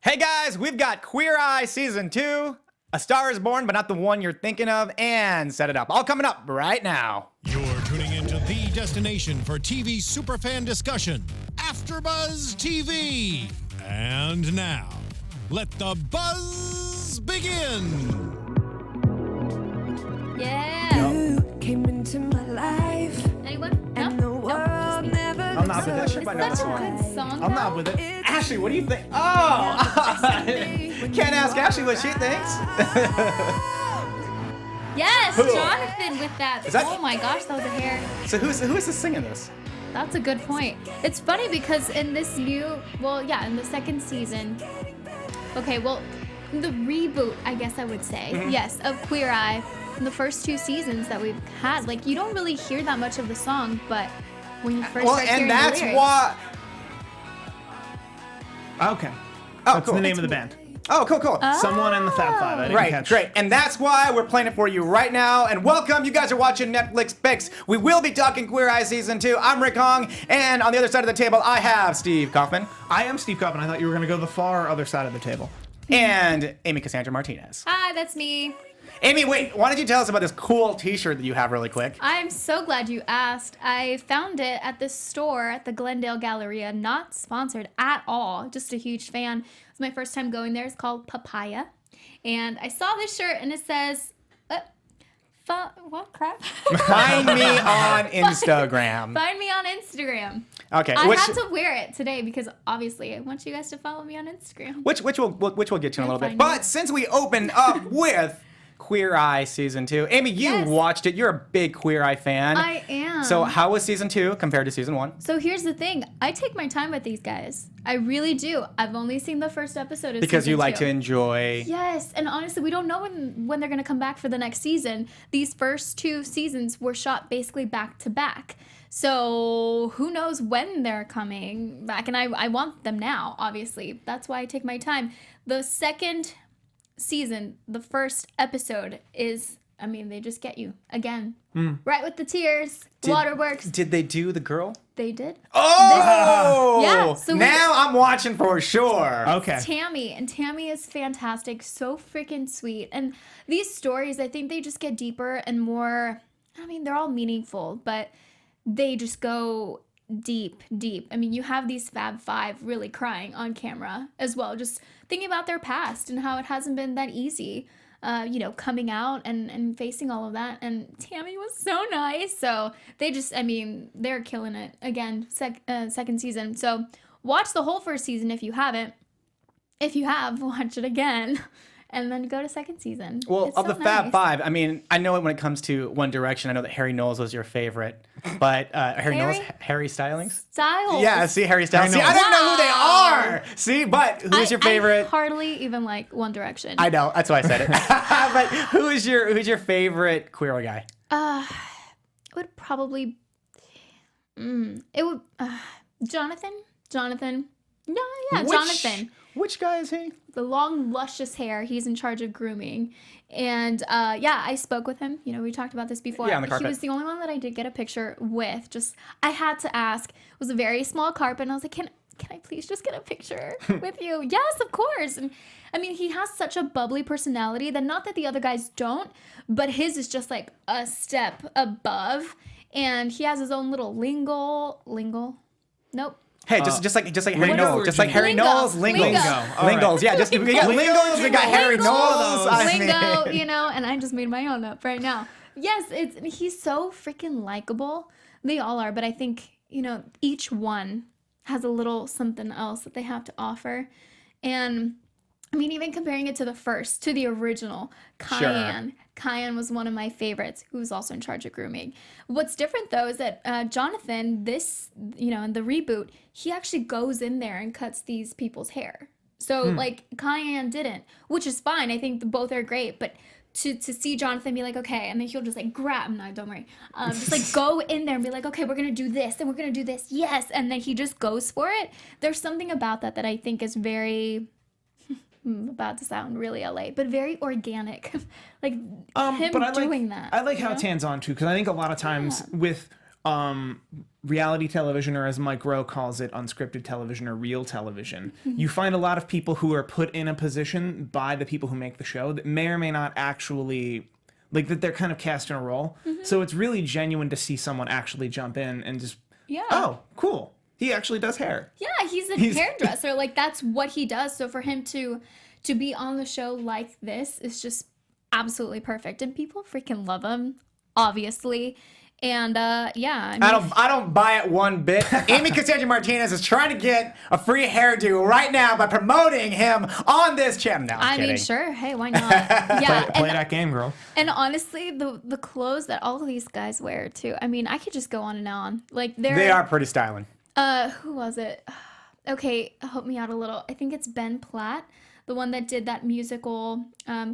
Hey guys, we've got Queer Eye Season 2, A Star is Born, but not the one you're thinking of, and Set It Up. All coming up right now. You're tuning into the destination for TV superfan discussion, AfterBuzz TV. And now, let the buzz begin. Yeah. You came into my life. Anyone? No? And the world never I'm not with it. It's such a good song. I'm not with it. Ashley, what do you think? Oh! Can't ask Ashley what she thinks. Yes, Who? Jonathan with that. Is that- Oh my gosh, that was a hair. So who is this singing this? That's a good point. It's funny because in this new, in the second season, the reboot, I guess I would say, yes, of Queer Eye, in the first two seasons that we've had, like, you don't really hear that much of the song, but when you first start hearing and that's the lyrics, why. Okay. Oh, That's cool. the name of the band. Oh, cool. Someone in the Fab Five. I didn't Right, catch. great. And that's why we're playing it for you right now. And welcome, you guys are watching Netflix Picks. We will be talking Queer Eye Season 2. I'm Rick Hong, and on the other side of the table, I have Steve Kaufmann I am Steve Kaufmann. I thought you were going to go the far other side of the table. and Amy Cassandra Martinez. Hi, that's me. Amy, wait, why don't you tell us about this cool t-shirt that you have really quick? I'm so glad you asked. I found it at this store at the Glendale Galleria, not sponsored at all, just a huge fan. It was my first time going there. It's called Papaya. And I saw this shirt and it says, what crap? Find me on Instagram. Find me on Instagram. Okay, I had to wear it today because obviously I want you guys to follow me on Instagram. which we'll get to in a little bit. Find But me. since we opened up with Queer Eye Season 2, Amy, you Yes. watched it. You're a big Queer Eye fan. I am. So how was Season 2 compared to Season 1? So here's the thing. I take my time with these guys. I really do. I've only seen the first episode of Because you season like 2. to enjoy. Yes, and honestly, we don't know when they're gonna come back for the next season. These first two seasons were shot basically back to back. So who knows when they're coming back, and I want them now, obviously. That's why I take my time. The second season, the first episode is, they just get you again. Right with the tears, waterworks. Did they do the girl? They did. Oh! Yeah, so now I'm watching for sure. Okay. Tammy, and Tammy is fantastic, so freaking sweet. And these stories, I think they just get deeper and more, they're all meaningful, but they just go deep. You have these Fab Five really crying on camera as well, just thinking about their past and how it hasn't been that easy, coming out and facing all of that. And Tammy was so nice. So they just, they're killing it again, second season. So watch the whole first season if you haven't. If you have, watch it again. And then go to second season. Well, It's of so the Fab nice. Five, I know when it comes to One Direction, I know that Harry Knowles was your favorite. But Harry Stylings? Styles. Yeah, see, Harry Styles. See, I Knowles. don't know who they are. See, but who's your favorite? I hardly even like One Direction. I know, that's why I said it. But who's your favorite queer guy? It would probably, Jonathan. Yeah, Jonathan. Which guy is he? The long, luscious hair. He's in charge of grooming. And I spoke with him. We talked about this before. Yeah, on the carpet. He was the only one that I did get a picture with. I had to ask. It was a very small carpet. And I was like, can I please just get a picture with you? Yes, of course. And he has such a bubbly personality that not that the other guys don't, but his is just like a step above. And he has his own little lingo. Nope. Hey, just like Harry Lingo Knowles. or Just like jingle? Harry Knowles, Lingo. Lingles. All right. Lingles, yeah. Just we got Lingles, we got Harry Knowles. Lingo, and I just made my own up right now. Yes, he's so freaking likable. They all are, but I think, each one has a little something else that they have to offer. And even comparing it to the original, Cayenne. Cayenne was one of my favorites, who was also in charge of grooming. What's different, though, is that Jonathan, in the reboot, he actually goes in there and cuts these people's hair. So, Cayenne didn't, which is fine. I think both are great, but to see Jonathan be like, okay, and then he'll just grab, no, don't worry, just go in there and be like, okay, we're gonna do this and we're gonna do this, yes, and then he just goes for it. There's something about that I think is very, about to sound really LA, but very organic, him But I doing that. I like how it's hands-on too, because I think a lot of times with reality television, or as Mike Rowe calls it, unscripted television or real television, you find a lot of people who are put in a position by the people who make the show that may or may not actually, like, that they're kind of cast in a role. So it's really genuine to see someone actually jump in and just, oh, cool. He actually does hair. Yeah, he's a hairdresser. Like, that's what he does. So for him to be on the show like this is just absolutely perfect. And people freaking love him, obviously. And yeah, I mean, I don't buy it one bit. Cassandra Martinez is trying to get a free hairdo right now by promoting him on this channel. No, I'm kidding. mean, sure. Hey, why not? Yeah, Play that game, girl. And honestly, the clothes that all of these guys wear too. I mean, I could just go on and on. Like they are pretty styling. Who was it? Okay, help me out a little. I think it's Ben Platt, the one that did that musical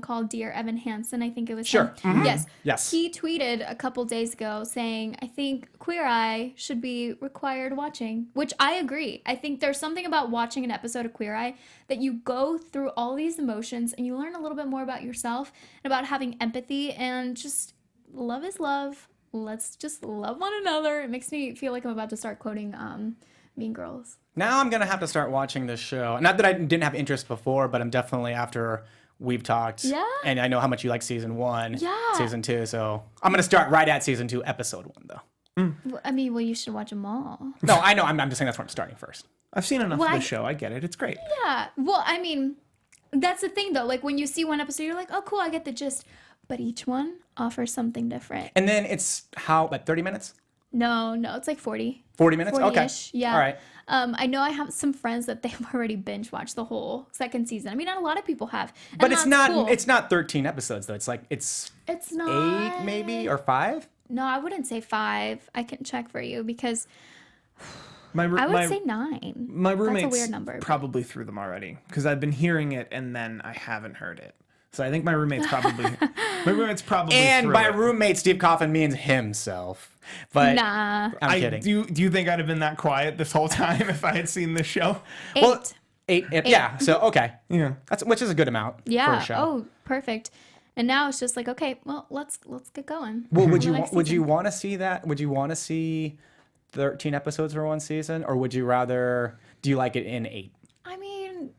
called Dear Evan Hansen. I think it was sure. Him. Yes. He tweeted a couple days ago saying, "I think Queer Eye should be required watching," which I agree. I think there's something about watching an episode of Queer Eye that you go through all these emotions and you learn a little bit more about yourself and about having empathy, and just love is love. Let's just love one another. It makes me feel like I'm about to start quoting Mean Girls. Now I'm going to have to start watching this show. Not that I didn't have interest before, but I'm definitely, after we've talked. Yeah. And I know how much you like season 1, Yeah. season 2. So I'm going to start right at season 2, episode 1, though. I mean, well, you should watch them all. No, I know. I'm just saying that's where I'm starting first. I've seen enough Well, of the show. I get it. It's great. Yeah. Well, I mean, that's the thing, though. Like, when you see one episode, you're like, oh, cool, I get the gist. But each one offers something different. And then it's like 30 minutes? No, it's like 40. 40 minutes? 40-ish, Okay. yeah. All right. I know I have some friends that they've already binge watched the whole second season. I mean, not a lot of people have. And But it's that's not cool. it's not 13 episodes, though. It's like, it's not 8 maybe, or 5? No, I wouldn't say 5. I can check for you because I I would say 9. My roommates That's a weird number. probably threw them already because I've been hearing it and then I haven't heard it. So I think my roommate's probably And threw by it. roommate, Steve Kaufmann means himself. But Nah. I'm kidding. Do you think I'd have been that quiet this whole time if I had seen this show? 8. Well, 8. Yeah. So okay. Yeah. Which is a good amount for Yeah. a show. Oh, perfect. And now it's just like, okay, well, let's get going. Well, would The you next would you season. want to see that? Would you want to see 13 episodes for one season, or would you rather? Do you like it in 8? I mean,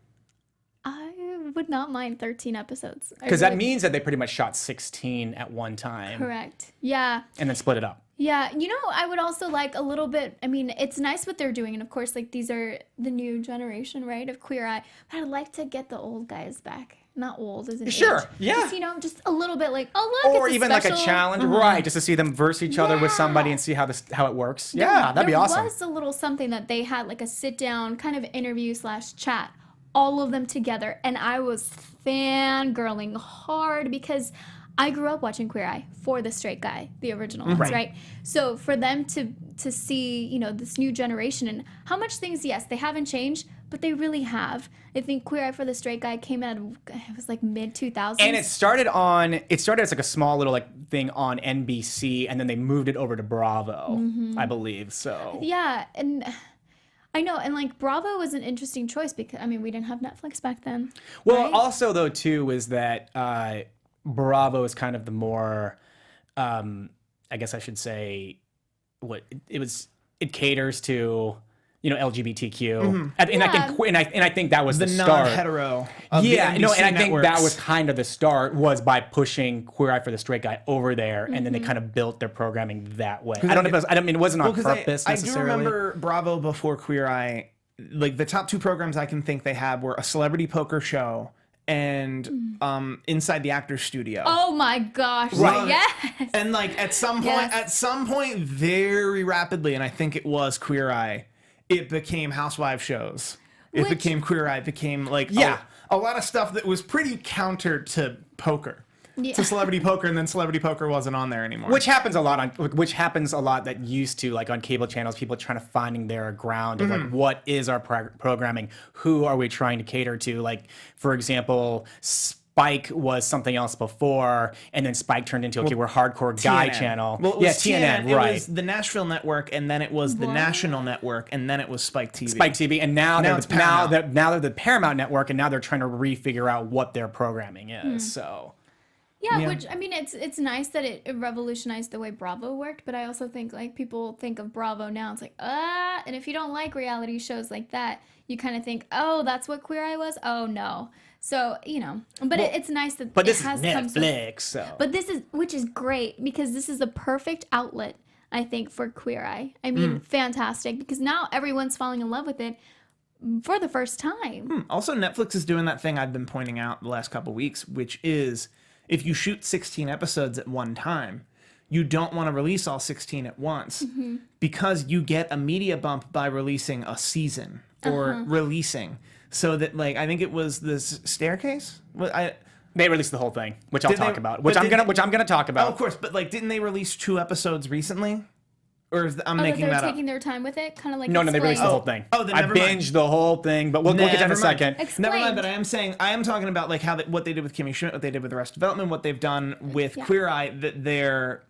I would not mind 13 episodes. Because that means that they pretty much shot 16 at one time, Correct. Yeah. and then split it up. Yeah. You know, I would also like a little bit. I mean, it's nice what they're doing. And of course, like, these are the new generation, right, of Queer Eye. But I'd like to get the old guys back. Not old as in Sure, age. yeah. Just, you know, just a little bit like, oh, look, Or it's even like a special- challenge, right? Just to see them verse each other with somebody and see how it works. Yeah, that'd be awesome. There was a little something that they had, like a sit-down kind of interview / chat, all of them together, and I was fangirling hard because I grew up watching Queer Eye for the straight guy, the original ones, right? So for them to see, you know, this new generation and how much things, yes, they haven't changed, but they really have. I think Queer Eye for the Straight Guy came out, it was like mid-2000s. And it started as like a small little like thing on NBC, and then they moved it over to Bravo, I believe. So yeah, and I know, and like Bravo was an interesting choice because, I mean, we didn't have Netflix back then. well, right? also though too is that Bravo is kind of the more, I guess I should say, it caters to, you know, LGBTQ, and I think that was the start. Non-hetero. Of Yeah, the no, NBC and I think that networks. was kind of the start, was by pushing Queer Eye for the Straight Guy over there, and then they kind of built their programming that way. I don't know if it wasn't on 'cause purpose I do necessarily. remember Bravo before Queer Eye. Like, the top 2 programs I can think they had were a celebrity poker show and Inside the Actors Studio. Oh my gosh! Right. Yes. And like at some point, very rapidly, and I think it was Queer Eye, it became housewife shows. It Which- became Queer Eye. It became like a lot of stuff that was pretty counter to poker. Yeah. To celebrity poker, and then celebrity poker wasn't on there anymore. Which happens a lot that used to, like on cable channels, people trying to finding their ground of like, what is our programming? Who are we trying to cater to? Like, for example, Spike was something else before, and then Spike turned into, okay, we're hardcore guy TNN. channel. Well, it was TNN, It right. was the Nashville Network, and then it was the National Network, and then it was Spike TV. Spike TV, and now it's they're Paramount. now they're the Paramount Network, and now they're trying to refigure out what their programming is. So Yeah, Yeah. which I mean, it's nice that it revolutionized the way Bravo worked, but I also think like people think of Bravo now. It's like and if you don't like reality shows like that, you kind of think, oh, that's what Queer Eye was. Oh no, so but it's nice that But it this is has come so. Netflix, so. But which is great because this is a perfect outlet, I think, for Queer Eye. I mean, fantastic because now everyone's falling in love with it for the first time. Also, Netflix is doing that thing I've been pointing out the last couple weeks, which is if you shoot 16 episodes at one time, you don't want to release all 16 at once because you get a media bump by releasing a season or releasing. So that, like, I think it was this Staircase. They released the whole thing, which I'll Did talk they- about. but Which I'm gonna talk Oh, about. of course, but like, didn't they release 2 episodes recently? Or I'm Oh, that making they're that up. taking their time with it, kind of like No, they released the Explained. whole thing. Oh, then I never mind. binged the whole thing, but we'll get to that in a Never mind. second. Explained. Never mind, but I am talking about like what they did with Kimmy Schmidt, what they did with Arrested Development, what they've done with Yeah. Queer Eye. That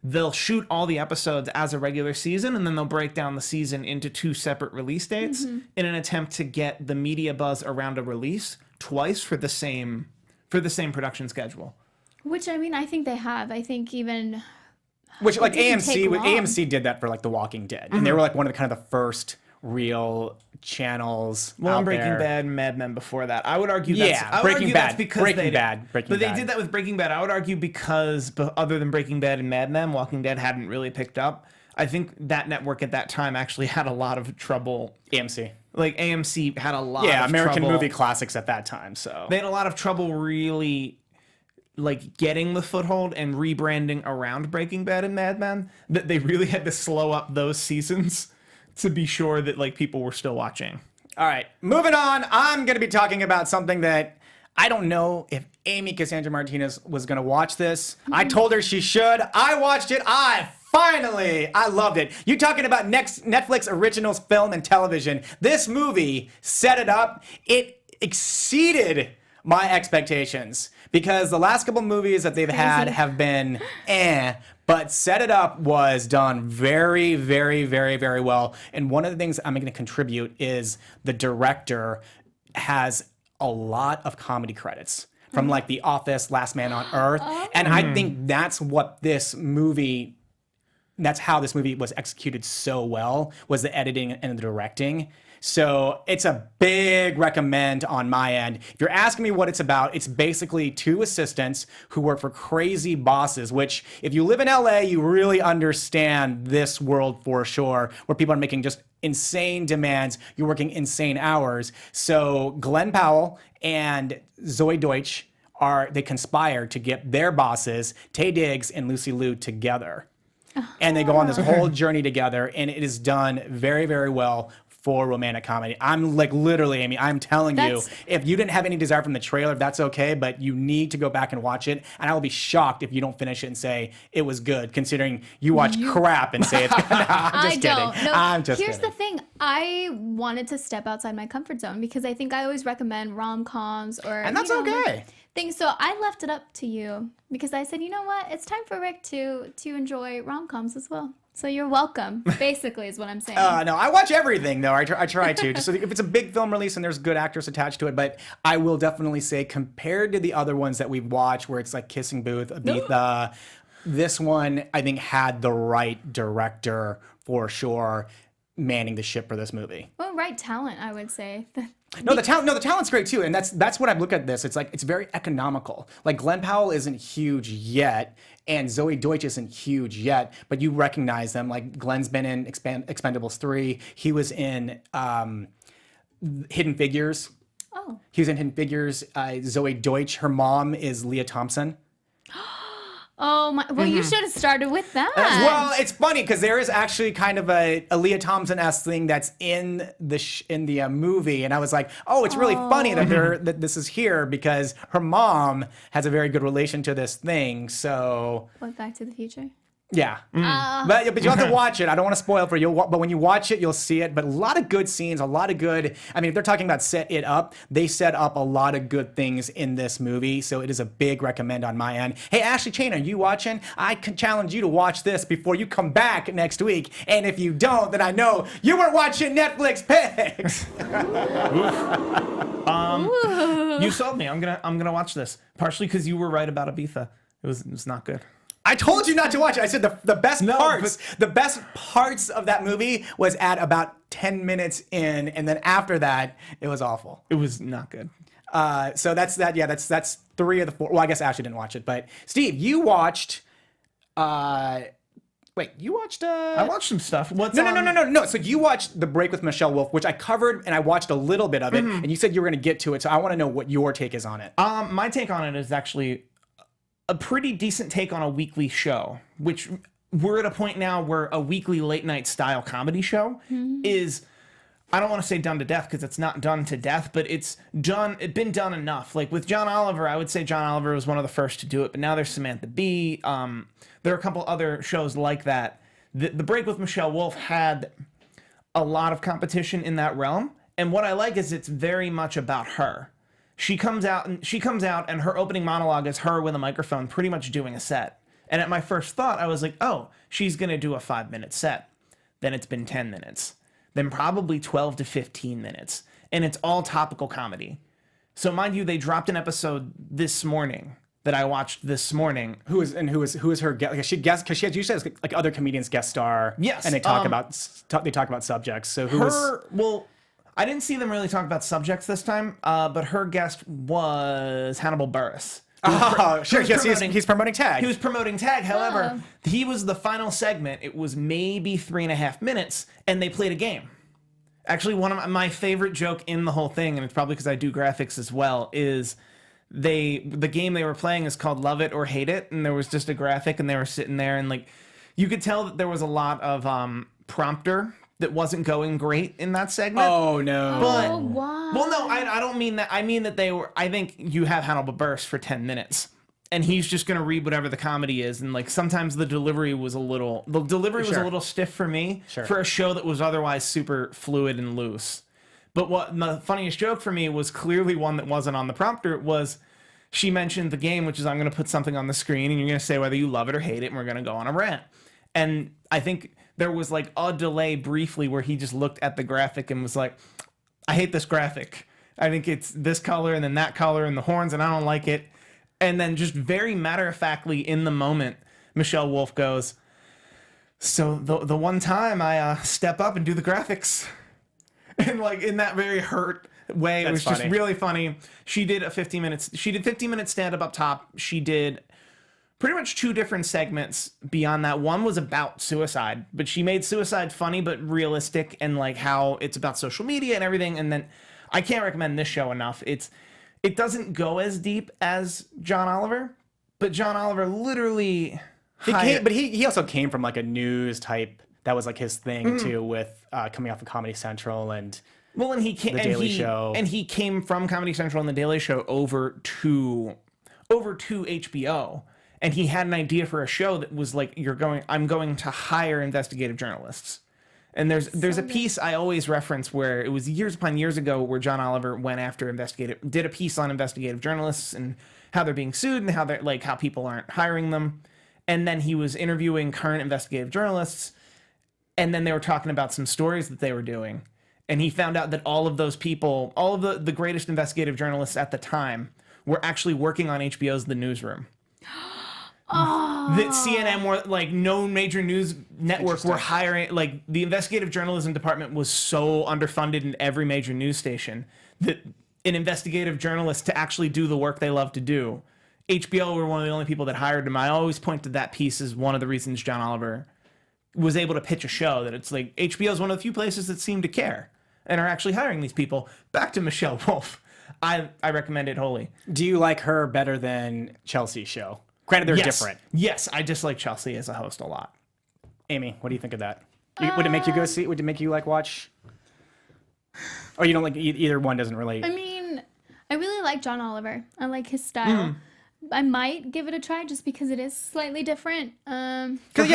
they'll shoot all the episodes as a regular season, and then they'll break down the season into 2 separate release dates in an attempt to get the media buzz around a release twice for the same production schedule. Which I mean, I think they have. I think even Which like didn't take long. AMC did that for like The Walking Dead, and they were like one of the kind of the first real channels. Well, out and Breaking there. Bad and Mad Men before that. I would argue Breaking Bad. because Breaking they did. Bad. Breaking But they Bad. did that with Breaking Bad. I would argue because other than Breaking Bad and Mad Men, Walking Dead hadn't really picked up. I think that network at that time actually had a lot of trouble. AMC. Like AMC had a lot Yeah, of American trouble. movie classics at that time. So They had a lot of trouble really like getting the foothold and rebranding around Breaking Bad and Mad Men, that they really had to slow up those seasons to be sure that like people were still watching. all right, moving on. I'm going to be talking about something that I don't know if Amy Cassandra Martinez was going to watch this. I told her she should. I watched it. I loved it. You talking about Netflix originals, film, and television. This movie set it up. It exceeded my expectations because the last couple movies that they've had have been but Set It Up was done very, very, very, very well. And one of the things I'm going to contribute is the director has a lot of comedy credits from like The Office, Last Man on Earth. And I think that's what this movie, that's how this movie was executed so well, was the editing and the directing. So it's a big recommend on my end. If you're asking me what it's about, it's basically 2 assistants who work for crazy bosses, which if you live in LA, you really understand this world for sure, where people are making just insane demands. You're working insane hours. So Glenn Powell and Zoe Deutsch they conspire to get their bosses, Taye Diggs and Lucy Liu, together. And they go on this whole journey together, and it is done very, very well for romantic comedy. I'm like literally, Amy, I'm telling you, if you didn't have any desire from the trailer, that's okay, but you need to go back and watch it. And I will be shocked if you don't finish it and say it was good, considering you watch crap and say it's good. No, I'm just kidding. don't. No, I'm just here's kidding. the thing. I wanted to step outside my comfort zone because I think I always recommend rom-coms or And that's okay. things. So I left it up to you because I said, you know what? It's time for Rick to enjoy rom-coms as well. So you're welcome, basically, is what I'm saying. No, I watch everything, though. I try to. Just so if it's a big film release and there's good actors attached to it. But I will definitely say, compared to the other ones that we've watched, where it's like Kissing Booth, Ibiza, this one, I think, had the right director for sure manning the ship for this movie. Well, right talent, I would say. No, the talent's great too, and that's what I look at this. It's like it's very economical. Like Glenn Powell isn't huge yet, and Zoe Deutsch isn't huge yet, but you recognize them. Like Glenn's been in Expendables 3. He was in Hidden Figures. Oh. He was in Hidden Figures. Zoe Deutsch, her mom is Leah Thompson. Oh my! Well, you should have started with that. Well, it's funny because there is actually kind of a Leah Thompson-esque thing that's in the movie, and I was like, oh, it's really funny that this is here because her mom has a very good relation to this thing. So, What, Back to the Future? Yeah, but you'll have to watch it. I don't want to spoil for you, but when you watch it, you'll see it. But a lot of good scenes, a lot of good. I mean, if they're talking about set it up, they set up a lot of good things in this movie. So it is a big recommend on my end. Hey, Ashley Chaney, are you watching? I can challenge you to watch this before you come back next week. And if you don't, then I know you were watching Netflix picks. You sold me. I'm gonna watch this partially because you were right about Ibiza. It was not good. I told you not to watch it. I said the best parts of that movie was at about 10 minutes in, and then after that, it was awful. It was not good. So that's that. Yeah, that's 3 of the 4. Well, I guess Ashley didn't watch it, but Steve, you watched. Wait, you watched? I watched some stuff. No. So you watched The Break with Michelle Wolf, which I covered, and I watched a little bit of it, and you said you were going to get to it. So I want to know what your take is on it. My take on it is actually a pretty decent take on a weekly show, which we're at a point now where a weekly late night style comedy show is, I don't want to say done to death because it's not done to death, but it's been done enough. Like with John Oliver, I would say John Oliver was one of the first to do it, but now there's Samantha Bee. There are a couple other shows like that. The Break with Michelle Wolf had a lot of competition in that realm, and what I like is it's very much about her. She comes out and her opening monologue is her with a microphone pretty much doing a set. And at my first thought, I was like, oh, she's going to do a 5-minute set. Then it's been 10 minutes. Then probably 12 to 15 minutes. And it's all topical comedy. So mind you, they dropped an episode this morning that I watched this morning. Who is her guest? Like, she guest because she usually has like other comedians guest star. Yes, and they talk about subjects. So well, I didn't see them really talk about subjects this time, but her guest was Hannibal Buress. Oh, sure. Yes, he's promoting Tag. He was promoting Tag. However, he was the final segment. It was maybe 3.5 minutes, and they played a game. Actually, one of my favorite joke in the whole thing, and it's probably because I do graphics as well, is the game they were playing is called Love It or Hate It, and there was just a graphic, and they were sitting there, and like you could tell that there was a lot of prompter that wasn't going great in that segment. Oh no! But, wow. Well, no, I don't mean that. I mean that they were. I think you have Hannibal Buress for 10 minutes, and he's just gonna read whatever the comedy is, and like sometimes the delivery was a little stiff for me for a show that was otherwise super fluid and loose. But what the funniest joke for me was clearly one that wasn't on the prompter. It was she mentioned the game, which is I'm gonna put something on the screen, and you're gonna say whether you love it or hate it, and we're gonna go on a rant. And I think there was like a delay briefly where he just looked at the graphic and was like, I hate this graphic. I think it's this color and then that color and the horns and I don't like it. And then just very matter-of-factly in the moment, Michelle Wolf goes, so the one time I step up and do the graphics. And like in that very hurt way, it was just really funny. She did 15 minutes stand-up up top. She did pretty much 2 different segments beyond that. One was about suicide, but she made suicide funny but realistic and like how it's about social media and everything. And then I can't recommend this show enough. It doesn't go as deep as John Oliver, but John Oliver literally he also came from like a news type that was like his thing too, with coming off of Comedy Central and he came The Daily Show. And he came from Comedy Central and The Daily Show over to HBO. And he had an idea for a show that was like, I'm going to hire investigative journalists. And there's a piece I always reference where it was years upon years ago where John Oliver went after did a piece on investigative journalists and how they're being sued and how people aren't hiring them. And then he was interviewing current investigative journalists. And then they were talking about some stories that they were doing. And he found out that all of those people, all of the greatest investigative journalists at the time were actually working on HBO's The Newsroom. That CNN were like no major news network were hiring, like the investigative journalism department was so underfunded in every major news station that an investigative journalist to actually do the work they love to do, HBO were one of the only people that hired him. I always point to that piece as one of the reasons John Oliver was able to pitch a show, that it's like HBO is one of the few places that seem to care and are actually hiring these people. Back to Michelle Wolf. I recommend it wholly. Do you like her better than Chelsea's show? Granted, they're different. Yes, I dislike Chelsea as a host a lot. Amy, what do you think of that? Would it make you go see? Would it make you like watch? Or you don't like either one? Doesn't relate. I mean, I really like John Oliver. I like his style. I might give it a try just because it is slightly different. Because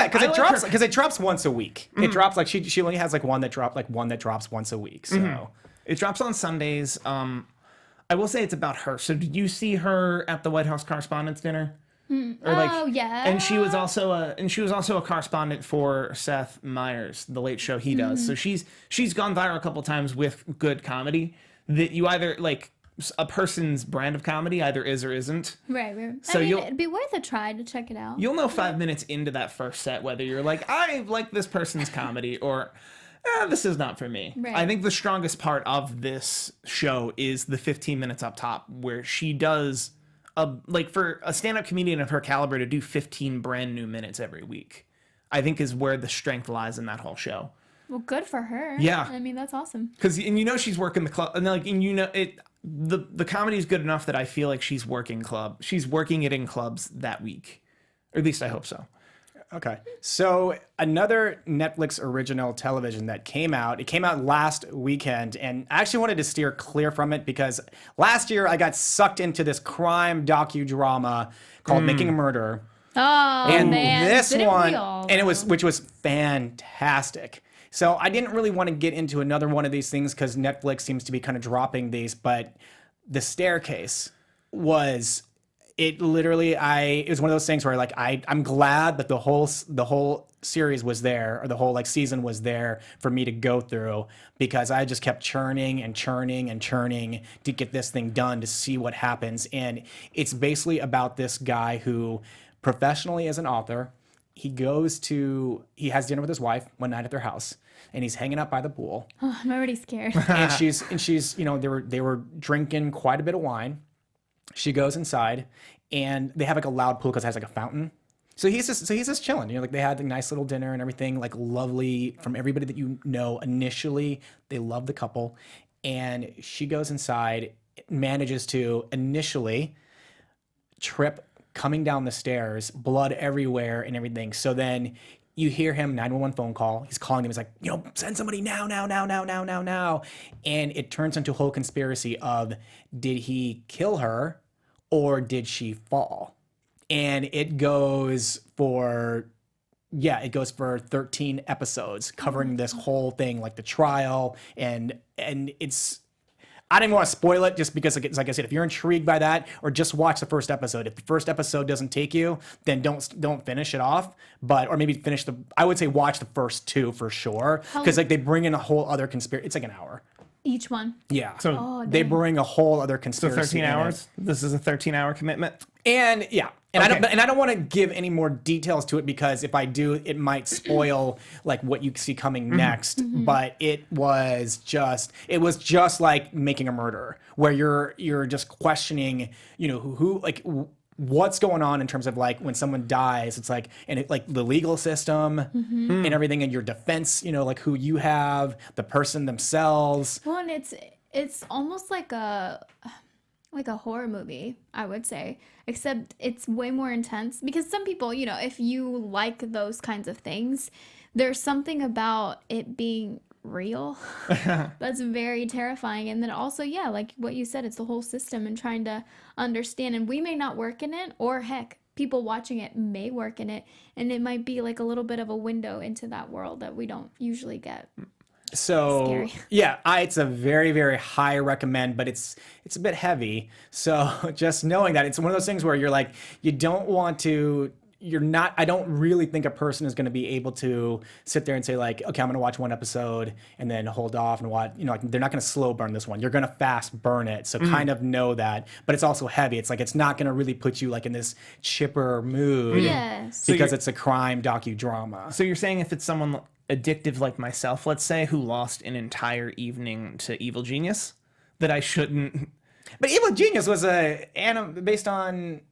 it drops once a week. It drops like she only has like one that drops once a week. So It drops on Sundays. I will say it's about her. So did you see her at the White House Correspondents' Dinner? Oh yeah. And she was also a correspondent for Seth Meyers, the late show he does. So she's gone viral a couple times with good comedy that you either like a person's brand of comedy either is or isn't. Right. So I mean, it'd be worth a try to check it out. You'll know 5 minutes into that first set whether you're like, I like this person's comedy or this is not for me. Right. I think the strongest part of this show is the 15 minutes up top where she does like for a stand-up comedian of her caliber to do 15 brand new minutes every week, I think is where the strength lies in that whole show. Well, good for her. Yeah. I mean, that's awesome. Because she's working the club, and the comedy is good enough that I feel like she's working it in clubs that week, or at least I hope so. okay. So another Netflix original television that came out. It came out last weekend, and I actually wanted to steer clear from it because last year I got sucked into this crime docudrama called Making a Murderer. Oh And man, this didn't one, we all, and though? which was fantastic. So I didn't really want to get into another one of these things because Netflix seems to be kind of dropping these, but The Staircase was. It literally, it was one of those things where like I'm glad that the whole series was there, or the whole like season was there for me to go through, because I just kept churning and churning and churning to get this thing done to see what happens. And it's basically about this guy who professionally is an author. He has dinner with his wife one night at their house, and he's hanging out by the pool. Oh, I'm already scared. and she's they were drinking quite a bit of wine. She goes inside, and they have like a loud pool because it has like a fountain. So he's just chilling. Like they had a nice little dinner and everything, like lovely from everybody that you know. Initially, they love the couple, and she goes inside, manages to initially trip coming down the stairs, blood everywhere and everything. So then you hear him 911 phone call. He's calling them. He's like, send somebody now. And it turns into a whole conspiracy of, did he kill her or did she fall? And it goes for 13 episodes covering this whole thing, like the trial. And it's, I didn't want to spoil it just because, like I said, if you're intrigued by that, or just watch the first episode. If the first episode doesn't take you, then don't finish it off. Or maybe I would say watch the first two for sure, because like they bring in a whole other conspiracy. It's like an hour. Each one. Yeah. So they bring a whole other conspiracy. 13 hours. This is a 13-hour commitment. And yeah. And Okay. I don't want to give any more details to it, because if I do, it might spoil like what you see coming next. But it was just like Making a Murderer, where you're just questioning, who like what's going on in terms of like when someone dies. It's like, and it, like the legal system and everything, and your defense, like who you have, the person themselves. Well, and it's almost like a horror movie, I would say, except it's way more intense, because some people, if you like those kinds of things, there's something about it being real that's very terrifying. And then also, yeah, like what you said, it's the whole system and trying to understand, and we may not work in it, or heck, people watching it may work in it, and it might be like a little bit of a window into that world that we don't usually get. So Scary. yeah, it's a very, very high recommend, but it's a bit heavy. So just knowing that, it's one of those things where you're like, you don't want to. I don't really think a person is going to be able to sit there and say like, okay, I'm going to watch one episode and then hold off and watch, like they're not going to slow burn this one. You're going to fast burn it. So kind of know that, but it's also heavy. It's like, it's not going to really put you like in this chipper mood. Yes. Because it's a crime docudrama. So you're saying if it's someone addictive like myself, let's say, who lost an entire evening to Evil Genius, that I shouldn't. But Evil Genius was based on.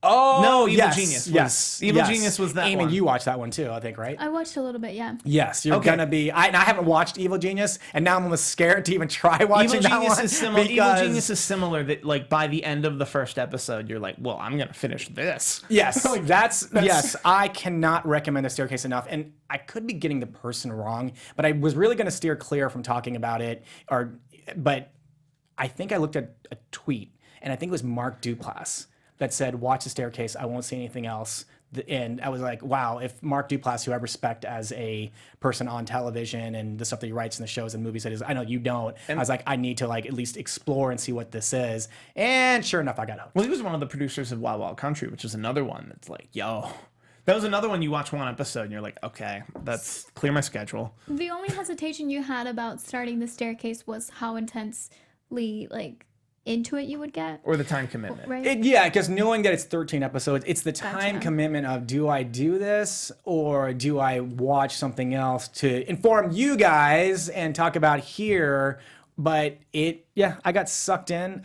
Oh No, Evil yes, Genius was- yes, Evil yes. Genius was that Amy, one. you watched that one too, I think, right? I watched a little bit, yeah. Yes, you're Okay. gonna be. I haven't watched Evil Genius, and now I'm almost scared to even try watching Evil that Genius one. is similar. Evil because- Genius is similar. That like by the end of the first episode, you're like, well, I'm gonna finish this. Yes, yes. I cannot recommend The Staircase enough, and I could be getting the person wrong, but I was really gonna steer clear from talking about it. But I think I looked at a tweet, and I think it was Mark Duplass that said, watch The Staircase. I won't see anything else. And I was like, wow, if Mark Duplass, who I respect as a person on television and the stuff that he writes in the shows and movies, I know you don't. I was like, I need to like at least explore and see what this is. And sure enough, I got hooked. Well, he was one of the producers of Wild Wild Country, which is another one that's like, yo. That was another one you watch one episode and you're like, okay, that's clear my schedule. The only hesitation you had about starting The Staircase was how intensely like into it you would get. Or the time commitment. Right? Yeah, because knowing that it's 13 episodes, it's the time Gotcha. commitment of do I do this or do I watch something else to inform you guys and talk about here? But I got sucked in.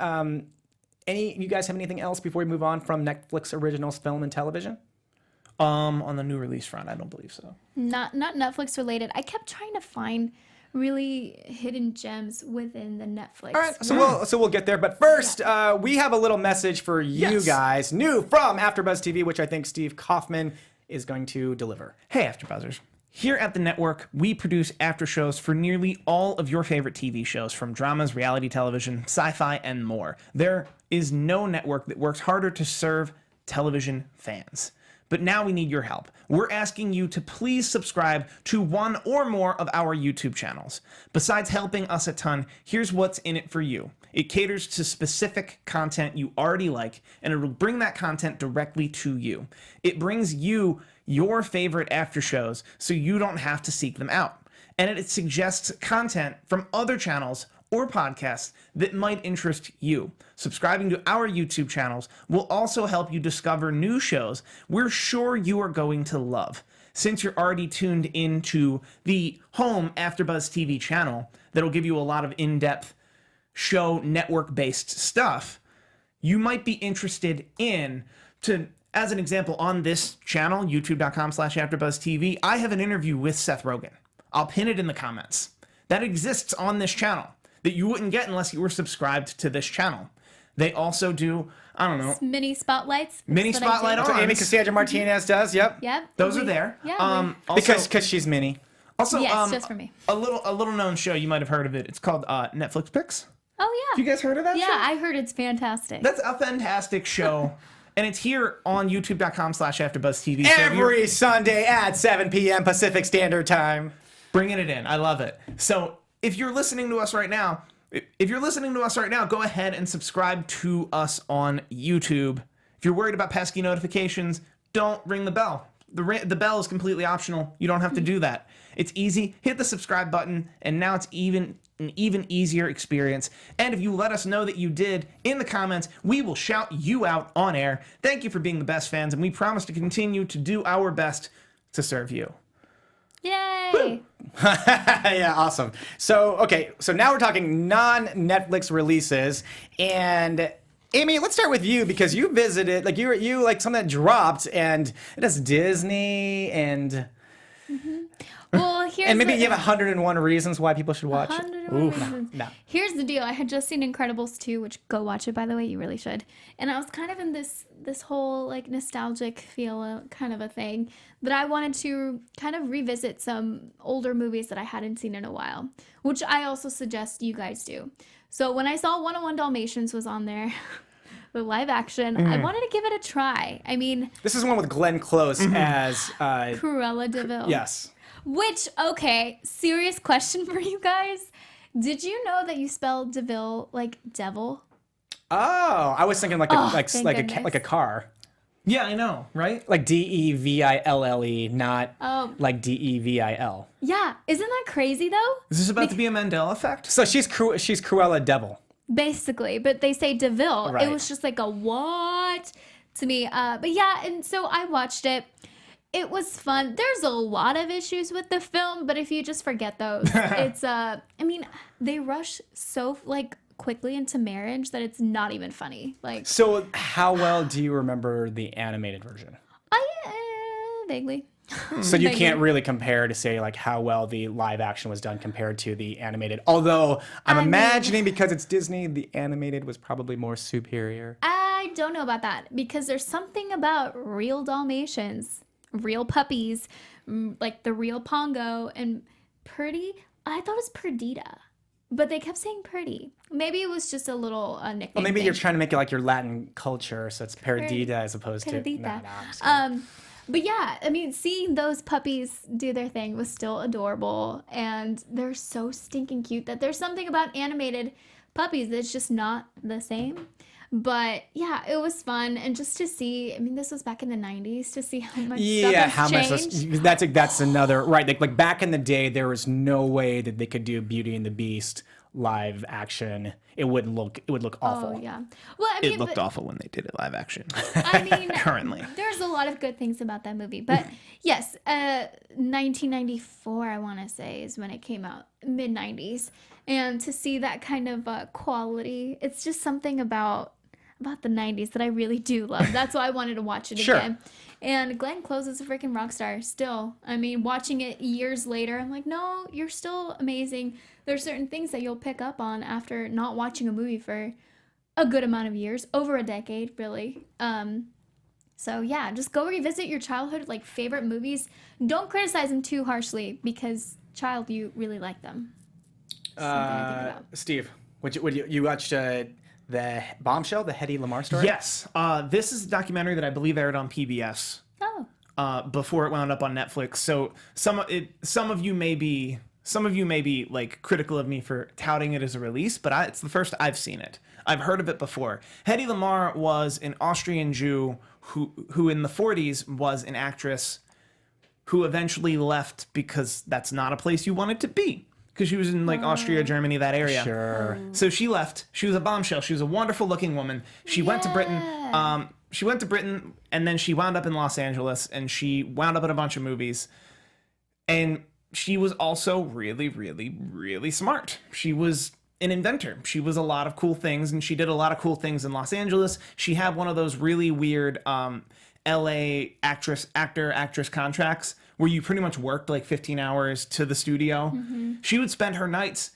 You guys have anything else before we move on from Netflix originals, film, and television? On the new release front, I don't believe so. Not Netflix related. I kept trying to find really hidden gems within the Netflix. All right, so we'll get there. But first, we have a little message for you guys, new from AfterBuzz TV, which I think Steve Kaufmann is going to deliver. Hey, AfterBuzzers. Here at the network, we produce after shows for nearly all of your favorite TV shows, from dramas, reality television, sci-fi, and more. There is no network that works harder to serve television fans. But now we need your help. We're asking you to please subscribe to one or more of our YouTube channels. Besides helping us a ton, here's what's in it for you. It caters to specific content you already like, and it'll bring that content directly to you. It brings you your favorite after shows so you don't have to seek them out. And it suggests content from other channels or podcasts that might interest you. Subscribing to our YouTube channels will also help you discover new shows we're sure you are going to love. Since you're already tuned into the home AfterBuzz TV channel that'll give you a lot of in-depth show network-based stuff, you might be interested in, as an example, on this channel, youtube.com/AfterBuzzTV, I have an interview with Seth Rogen. I'll pin it in the comments. That exists on this channel that you wouldn't get unless you were subscribed to this channel. They also do, I don't know, Mini spotlights. Mini That's what I spotlight do. on. So Amy Cassandra Martinez does, yep. Yep. Those are there. Yeah. Also, Because she's mini. also, Yes, just for me. A little known show, you might have heard of it. It's called Netflix Picks. Oh Have you yeah. guys heard of that show? Yeah, I heard it's fantastic. That's a fantastic show. And it's here on youtube.com/AfterBuzzTV. So if you're Every Sunday at 7 p.m. Pacific Standard Time. bringing it in. I love it. So if you're listening to us right now, go ahead and subscribe to us on YouTube. If you're worried about pesky notifications, don't ring the bell. The bell is completely optional. You don't have to do that. It's easy. Hit the subscribe button, and now it's an even easier experience. And if you let us know that you did in the comments, we will shout you out on air. Thank you for being the best fans, and we promise to continue to do our best to serve you. Yay! Yeah, awesome. So now we're talking non-Netflix releases, and Amy, let's start with you because you visited, like you like something that dropped, and it has Disney and Well, here's and maybe the, you have 101 reasons why people should watch it. 101 reasons. No. Here's the deal. I had just seen Incredibles 2, which go watch it, by the way. You really should. And I was kind of in this whole like nostalgic feel kind of a thing that I wanted to kind of revisit some older movies that I hadn't seen in a while, which I also suggest you guys do. So when I saw 101 Dalmatians was on there, the live action, I wanted to give it a try. I mean, This is one with Glenn Close as Cruella de Vil. yes. Which, okay, serious question for you guys. Did you know that you spell DeVille like devil? Oh, I was thinking like thank like goodness. a car. Yeah, I know, right? Like DEVILLE, not like DEVIL. Yeah, isn't that crazy though? Is this about to be a Mandela effect? So she's Cruella Devil. Basically, but they say DeVille. Right. It was just like a what to me. But yeah, and so I watched it. It was fun. There's a lot of issues with the film, but if you just forget those, it's I mean, they rush so like quickly into marriage that it's not even funny. Like, So how well do you remember the animated version? vaguely. So you Thank can't you. really compare to say like how well the live action was done compared to the animated. Although I'm I mean- imagining because it's Disney, the animated was probably more superior. I don't know about that because there's something about real Dalmatians, real puppies, like the real Pongo and I thought it was Perdita, but they kept saying pretty. Maybe it was just a little nickname. Well, maybe thing. you're trying to make it like your Latin culture, so it's Perdita as opposed to. Perdita. No, I'm just kidding. But yeah, I mean, seeing those puppies do their thing was still adorable, and they're so stinking cute that there's something about animated puppies that's just not the same. But yeah, it was fun, and just to see, I mean, this was back in the 90s, to see how much stuff has changed. That's another right. Like back in the day, there was no way that they could do Beauty and the Beast live action. It would look awful. Oh yeah. Well, I mean, It looked awful when they did it live action. I mean, Currently. there's a lot of good things about that movie, but yes, 1994, I want to say, is when it came out, mid 90s, and to see that kind of quality, it's just something about the 90s that I really do love. That's why I wanted to watch it Sure. again. And Glenn Close is a freaking rock star still. I mean, watching it years later, I'm like, no, you're still amazing. There's certain things that you'll pick up on after not watching a movie for a good amount of years, over a decade, really. So yeah, just go revisit your childhood, like, favorite movies. Don't criticize them too harshly, because, child, you really like them. Something to think about. Steve, would you watched the Bombshell, the Hedy Lamarr story? Yes. This is a documentary that I believe aired on PBS Oh, before it wound up on Netflix. So some of you may be like critical of me for touting it as a release, but it's the first I've seen it. I've heard of it before. Hedy Lamarr was an Austrian Jew who in the 40s was an actress who eventually left because that's not a place you wanted to be. Because she was in like Austria, Germany, that area. Sure. So she left. She was a bombshell. She was a wonderful looking woman. She went to Britain. She went to Britain, and then she wound up in Los Angeles, and she wound up in a bunch of movies. And she was also really, really, really smart. She was an inventor. She was a lot of cool things, and she did a lot of cool things in Los Angeles. She had one of those really weird LA actress contracts where you pretty much worked like 15 hours to the studio. Mm-hmm. She would spend her nights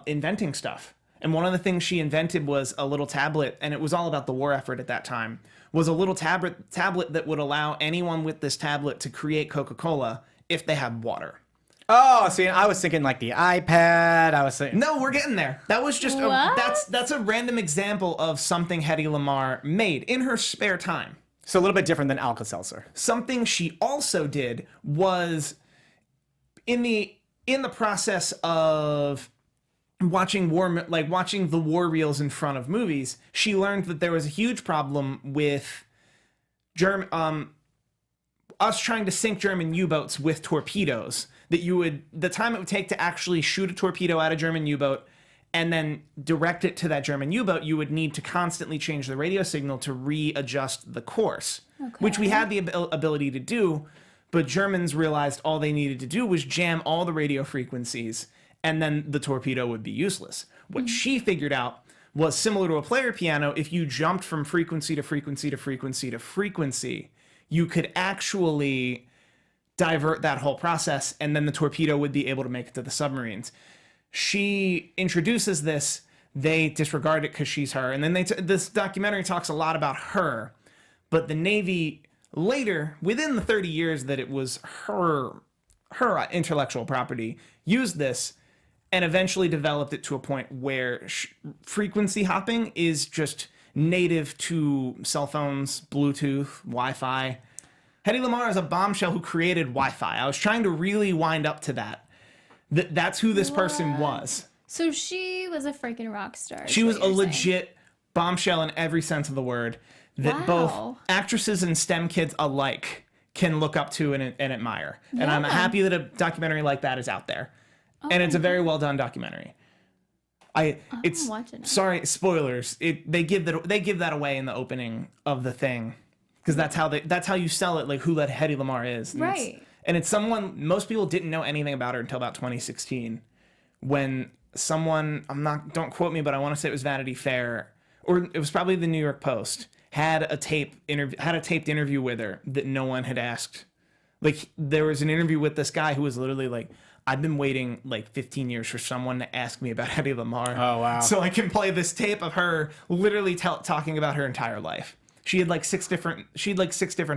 inventing stuff. And one of the things she invented was a little tablet, and it was all about the war effort at that time, was a little tablet that would allow anyone with this tablet to create Coca-Cola if they had water. Oh, see, I was thinking like the iPad. I was saying No, we're getting there. That was just that's a random example of something Hedy Lamarr made in her spare time. so a little bit different than Alka-Seltzer. Something she also did was in the process of watching the war reels in front of movies, she learned that there was a huge problem with us trying to sink German U-boats with torpedoes. The time it would take to actually shoot a torpedo at a German U-boat and then direct it to that German U-boat, you would need to constantly change the radio signal to readjust the course, which we had the ability to do, but Germans realized all they needed to do was jam all the radio frequencies, and then the torpedo would be useless. What she figured out was similar to a player piano. If you jumped from frequency to frequency to frequency to frequency, you could actually divert that whole process, and then the torpedo would be able to make it to the submarines. She introduces this. They disregard it because she's her. And then this documentary talks a lot about her. But the Navy later, within the 30 years that it was her intellectual property, used this and eventually developed it to a point where frequency hopping is just native to cell phones, Bluetooth, Wi-Fi. Hedy Lamarr is a bombshell who created Wi-Fi. I was trying to really wind up to that. That's who this person was. So she was a freaking rock star. She was a legit bombshell in every sense of the word that both actresses and STEM kids alike can look up to and admire. Yeah. And I'm happy that a documentary like that is out there. And it's a very well done documentary. Sorry, spoilers. They give that away in the opening of the thing, because that's how you sell it. Like who that Hedy Lamarr is, right? And it's someone most people didn't know anything about her until about 2016, when someone don't quote me, but I want to say it was Vanity Fair, or it was probably the New York Post, had a taped interview with her that no one had asked. Like there was an interview with this guy who was literally like, I've been waiting like 15 years for someone to ask me about Hedy Lamarr. Oh, wow. So I can play this tape of her literally talking about her entire life. She had like six different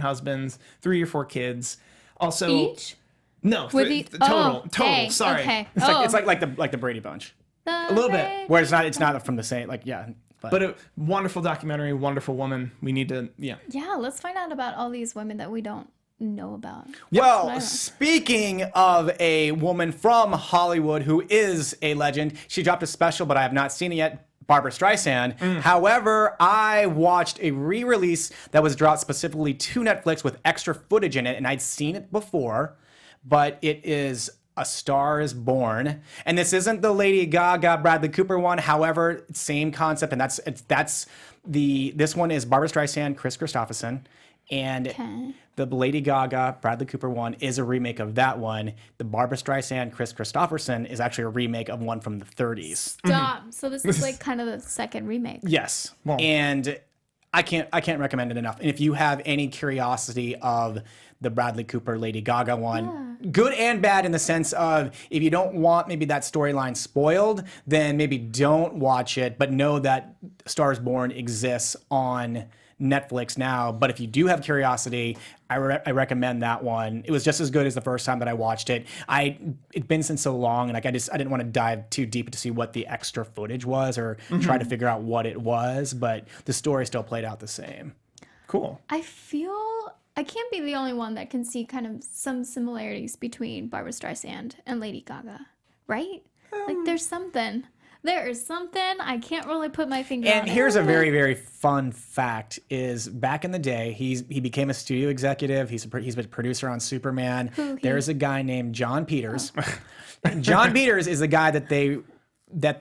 husbands, 3 or 4 kids. Also, each? No, total. Hey, Sorry. Okay. It's like the Brady Bunch. A little bit. Where it's not from the same, like, yeah. But a wonderful documentary, wonderful woman. We need to, Yeah, let's find out about all these women that we don't know about. Well, speaking of a woman from Hollywood who is a legend, she dropped a special, but I have not seen it yet. Barbara Streisand. However, I watched a re-release that was dropped specifically to Netflix with extra footage in it, and I'd seen it before, but it is A Star Is Born, and this isn't the Lady Gaga Bradley Cooper one. However, same concept, and this one is Barbara Streisand, Chris Christopherson, and the Lady Gaga Bradley Cooper one is a remake of that one. The Barbara Streisand Chris Christopherson is actually a remake of one from the 30s. Stop. So this is like kind of the second remake. Yes, and I can't recommend it enough. And if you have any curiosity of the Bradley Cooper Lady Gaga one, good and bad in the sense of if you don't want maybe that storyline spoiled, then maybe don't watch it, but know that Star Is Born exists on Netflix now. But if you do have curiosity, I recommend that one. It was just as good as the first time that I watched it. It'd been since so long, and like I didn't want to dive too deep to see what the extra footage was or try to figure out what it was, but the story still played out the same. cool. I feel I can't be the only one that can see kind of some similarities between Barbara Streisand and Lady Gaga, right? Like there's something. There is something. I can't really put my finger on it. And here's a very, very fun fact is back in the day, he became a studio executive. He's been a producer on Superman. There's a guy named John Peters. John Peters is the guy that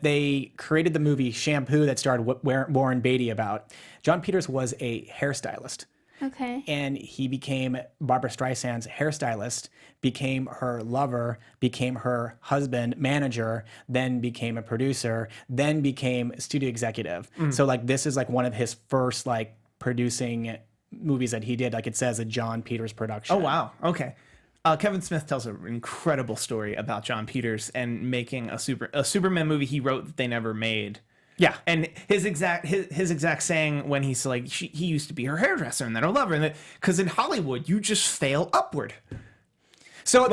they created the movie Shampoo that starred Warren Beatty about. John Peters was a hairstylist. Okay. And he became Barbara Streisand's hairstylist, became her lover, became her husband, manager, then became a producer, then became a studio executive. So like this is like one of his first like producing movies that he did. Like it says a John Peters production. Oh, wow. Okay. Kevin Smith tells an incredible story about John Peters and making a Superman movie he wrote that they never made. Yeah. And his exact saying when he's like, he used to be her hairdresser and then her lover. And because in Hollywood, you just fail upward. So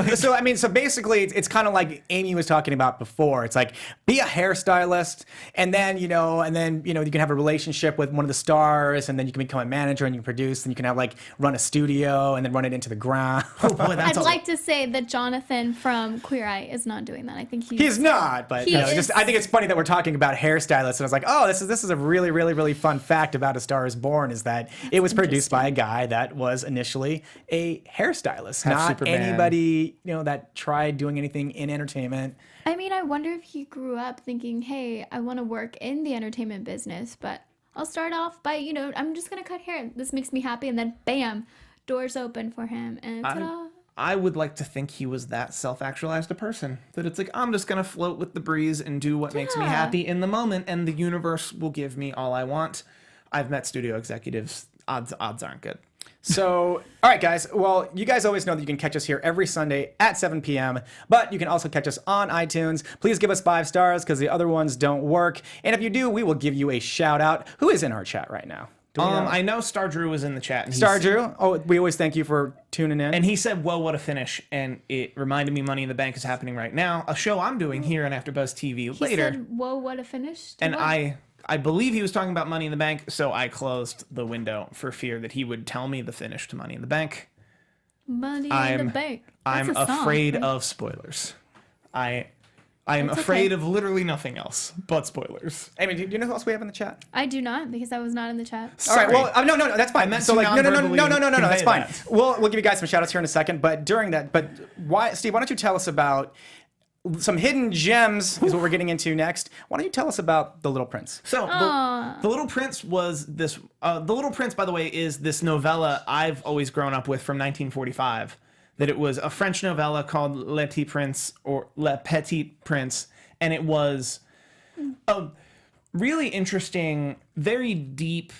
basically, it's kind of like Amy was talking about before. It's like be a hairstylist, and then you can have a relationship with one of the stars, and then you can become a manager and you can produce, and you can have like run a studio and then run it into the ground. Oh boy, I'd like to say that Jonathan from Queer Eye is not doing that. I think he's not, but I think it's funny that we're talking about hairstylists, and I was like, oh, this is a really, really, really fun fact about A Star Is Born is that it was produced by a guy that was initially a hairstylist, not Superman. anybody that tried doing anything in entertainment. I mean, I wonder if he grew up thinking, hey, I want to work in the entertainment business, but I'll start off by, I'm just going to cut hair. This makes me happy. And then, bam, doors open for him. And ta-da. I would like to think he was that self-actualized a person. That it's like, I'm just going to float with the breeze and do what makes me happy in the moment, and the universe will give me all I want. I've met studio executives. Odds aren't good. So, all right, guys. Well, you guys always know that you can catch us here every Sunday at 7 p.m., but you can also catch us on iTunes. Please give us 5 stars because the other ones don't work. And if you do, we will give you a shout out. Who is in our chat right now? I know Star Drew was in the chat. And Star Drew? Oh, we always thank you for tuning in. And he said, "Whoa, what a finish!" And it reminded me, Money in the Bank is happening right now. A show I'm doing here on AfterBuzz TV later. He said, whoa, what a finish. And I believe he was talking about Money in the Bank, so I closed the window for fear that he would tell me the finish to Money in the Bank. Money in the Bank. I'm afraid of spoilers. I am afraid of literally nothing else but spoilers. Amy, do you know who else we have in the chat? I do not, because I was not in the chat. All right, well, no, that's fine. So like, no, that's fine. We'll give you guys some shout outs here in a second, but during that, Steve, why don't you tell us about some hidden gems is what we're getting into next. Why don't you tell us about The Little Prince? So, The Little Prince was this... The Little Prince, by the way, is this novella I've always grown up with from 1945. That it was a French novella called Le Petit Prince, or Le Petit Prince, and it was a really interesting, very deep...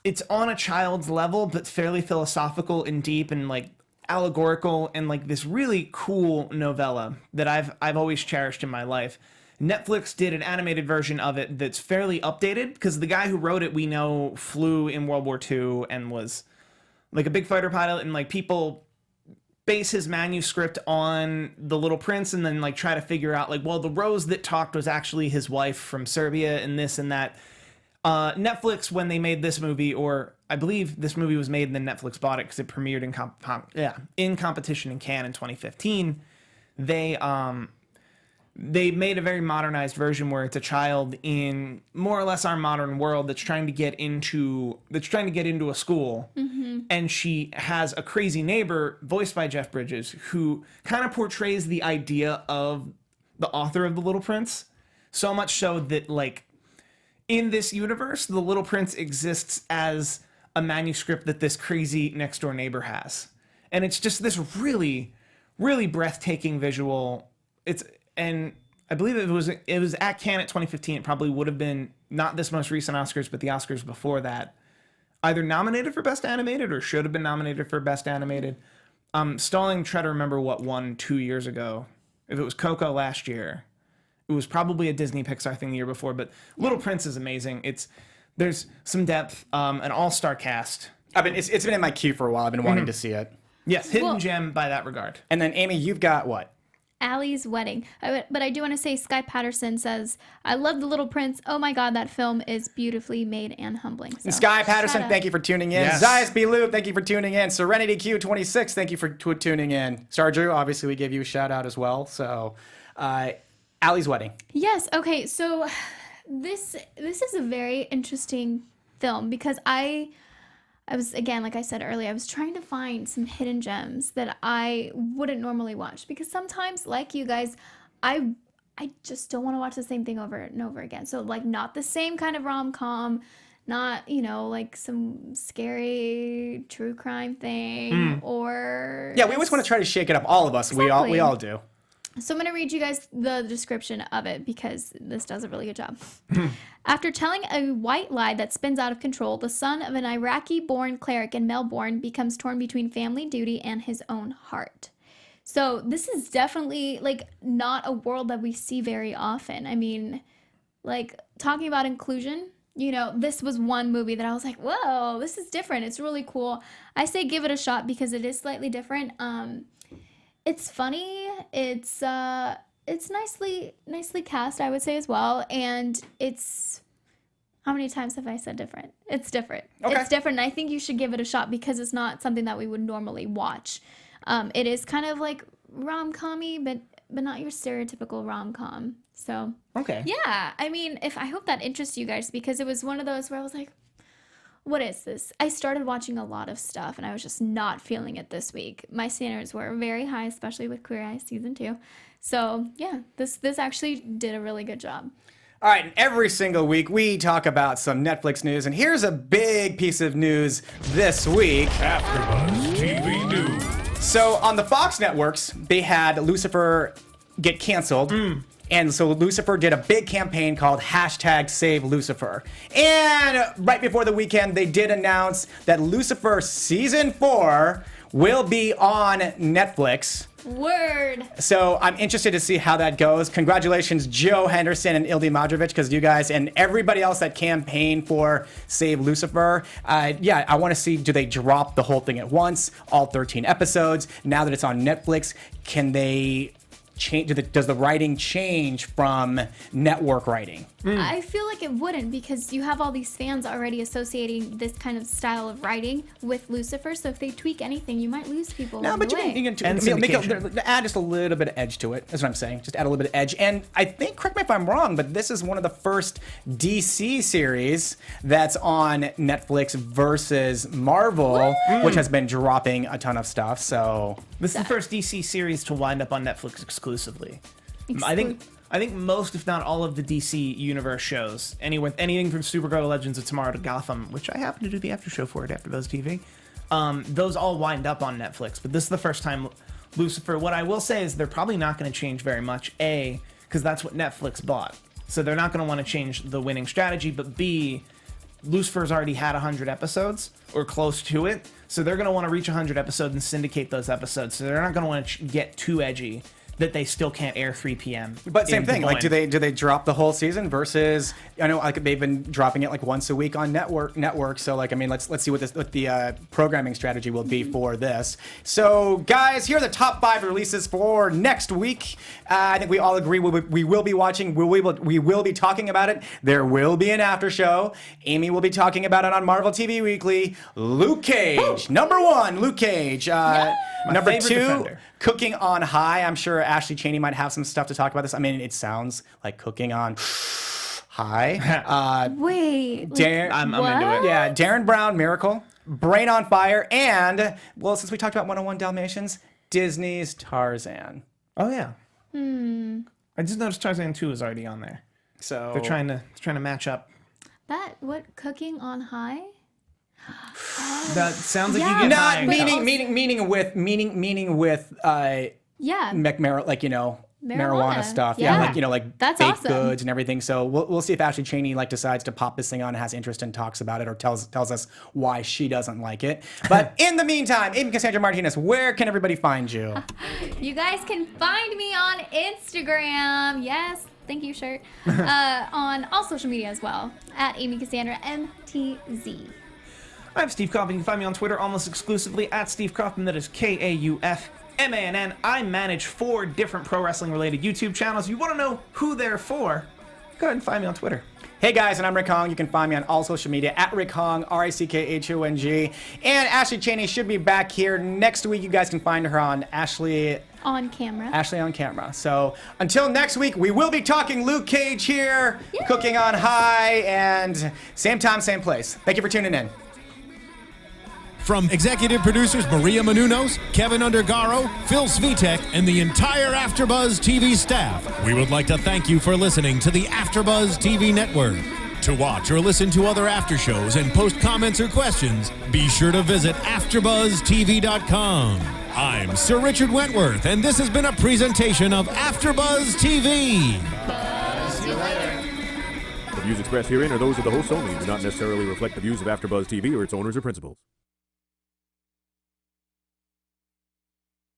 It's on a child's level, but fairly philosophical and deep and, like, allegorical and like this really cool novella that I've always cherished in my life. Netflix did an animated version of it that's fairly updated because the guy who wrote it, we know, flew in World War II and was like a big fighter pilot, and like people base his manuscript on The Little Prince and then like try to figure out like, well, the rose that talked was actually his wife from Serbia and this and that. Netflix, when they made this movie, or I believe this movie was made and then Netflix bought it because it premiered in competition in Cannes in 2015, they made a very modernized version where it's a child in more or less our modern world that's trying to get into a school, and she has a crazy neighbor voiced by Jeff Bridges who kind of portrays the idea of the author of The Little Prince, so much so that like in this universe, The Little Prince exists as a manuscript that this crazy next door neighbor has, and it's just this really, really breathtaking visual. And I believe it was at Cannes at 2015. It probably would have been not this most recent Oscars, but the Oscars before that, either nominated for Best Animated or should have been nominated for Best Animated. Stalling, try to remember what won 2 years ago. If it was Coco last year, it was probably a Disney Pixar thing the year before. But Little Prince is amazing. There's some depth, an all-star cast. It's been in my queue for a while. I've been wanting to see it. Yes, hidden gem by that regard. And then Amy, you've got what? Allie's Wedding. But I do want to say Sky Patterson says, I love The Little Prince. Oh my God, that film is beautifully made and humbling. So, Sky Patterson, thank you for tuning in. Yes. Zias B. Lube, thank you for tuning in. Serenity Q26, thank you for tuning in. Star Drew, obviously we gave you a shout out as well. So, Allie's Wedding. Yes. Okay. So this is a very interesting film because I was, again, like I said earlier, I was trying to find some hidden gems that I wouldn't normally watch because sometimes, like you guys, I just don't want to watch the same thing over and over again. So like not the same kind of rom-com, not, like some scary true crime thing or... Yeah, we always want to try to shake it up. All of us. Exactly. We all do. So I'm going to read you guys the description of it because this does a really good job. After telling a white lie that spins out of control, the son of an Iraqi-born cleric in Melbourne becomes torn between family duty and his own heart. So this is definitely like not a world that we see very often. I mean, like talking about inclusion, this was one movie that I was like, whoa, this is different. It's really cool. I say give it a shot because it is slightly different. It's funny. It's nicely cast, I would say as well. And it's, how many times have I said different? It's different. Okay. It's different. And I think you should give it a shot because it's not something that we would normally watch. It is kind of like rom-com-y, but not your stereotypical rom-com. So Okay. yeah, I hope that interests you guys because it was one of those where I was like, what is this? I started watching a lot of stuff and I was just not feeling it this week. My standards were very high, especially with Queer Eye season 2. So yeah, this actually did a really good job. All right, and every single week we talk about some Netflix news, and here's a big piece of news this week. AfterBuzz TV News. So on the Fox networks, they had Lucifer get canceled. And so Lucifer did a big campaign called #SaveLucifer. And right before the weekend, they did announce that Lucifer Season 4 will be on Netflix. Word. So I'm interested to see how that goes. Congratulations, Joe Henderson and Ildi Madrovic, because you guys and everybody else that campaigned for Save Lucifer. I want to see, do they drop the whole thing at once, all 13 episodes? Now that it's on Netflix, can they... does the writing change from network writing? I feel like it wouldn't because you have all these fans already associating this kind of style of writing with Lucifer. So if they tweak anything, you might lose people. No, but you can add just a little bit of edge to it. That's what I'm saying. Just add a little bit of edge. And I think, correct me if I'm wrong, but this is one of the first DC series that's on Netflix versus Marvel, which has been dropping a ton of stuff. So this is the first DC series to wind up on Netflix exclusively. I think most, if not all, of the DC Universe shows, anything from Supergirl, Legends of Tomorrow to Gotham, which I happen to do the after show for at AfterBuzz TV, those all wind up on Netflix. But this is the first time Lucifer. What I will say is they're probably not going to change very much. A, because that's what Netflix bought, so they're not going to want to change the winning strategy. But B, Lucifer's already had 100 episodes or close to it, so they're going to want to reach 100 episodes and syndicate those episodes. So they're not going to want to get too edgy. that they still can't air 3 p.m. But same in Des thing. Like, Moines. do they drop the whole season versus? I know like they've been dropping it like once a week on network. So like, I mean, let's see what the programming strategy will be for this. So guys, here are the top 5 releases for next week. I think we all agree we will be watching. We will be talking about it. There will be an after show. Amy will be talking about it on Marvel TV Weekly. Luke Cage, number 1. Luke Cage. Number 2. Defender. Cooking on High. I'm sure Ashley Chaney might have some stuff to talk about this. I mean, it sounds like Cooking on High. Wait. I'm what? into it. Yeah, Darren Brown, Miracle, Brain on Fire, and, well, since we talked about 101 Dalmatians, Disney's Tarzan. Oh yeah. I just noticed Tarzan 2 is already on there. So They're trying to match up. What Cooking on High? That sounds like Yeah. you get not high. meaning with Yeah. marijuana stuff. Yeah. Like That's baked awesome. goods and everything. So we'll see if Ashley Chaney like decides to pop this thing on and has interest and talks about it or tells us why she doesn't like it. But in the meantime, Amy Cassandra Martinez, where can everybody find you? You guys can find me on Instagram. Yes. Thank you, shirt. On all social media as well. At Amy Cassandra MTZ. I'm Steve Kaufmann. You can find me on Twitter almost exclusively at Steve Kaufmann. That is KAUFMANN. I manage 4 different pro wrestling related YouTube channels. If you want to know who they're for, go ahead and find me on Twitter. Hey guys, and I'm Rick Hong. You can find me on all social media at Rick Hong, RICKHONG. And Ashley Chaney should be back here next week. You guys can find her on Ashley On camera. on Camera. So until next week, we will be talking Luke Cage here, Cooking on High, and same time, same place. Thank you for tuning in. From executive producers Maria Menounos, Keven Undergaro, Phil Svitek, and the entire AfterBuzz TV staff, we would like to thank you for listening to the AfterBuzz TV network. To watch or listen to other after shows and post comments or questions, be sure to visit AfterBuzzTV.com. I'm Sir Richard Wentworth, and this has been a presentation of AfterBuzz TV. The views expressed herein are those of the hosts only and do not necessarily reflect the views of AfterBuzz TV or its owners or principals.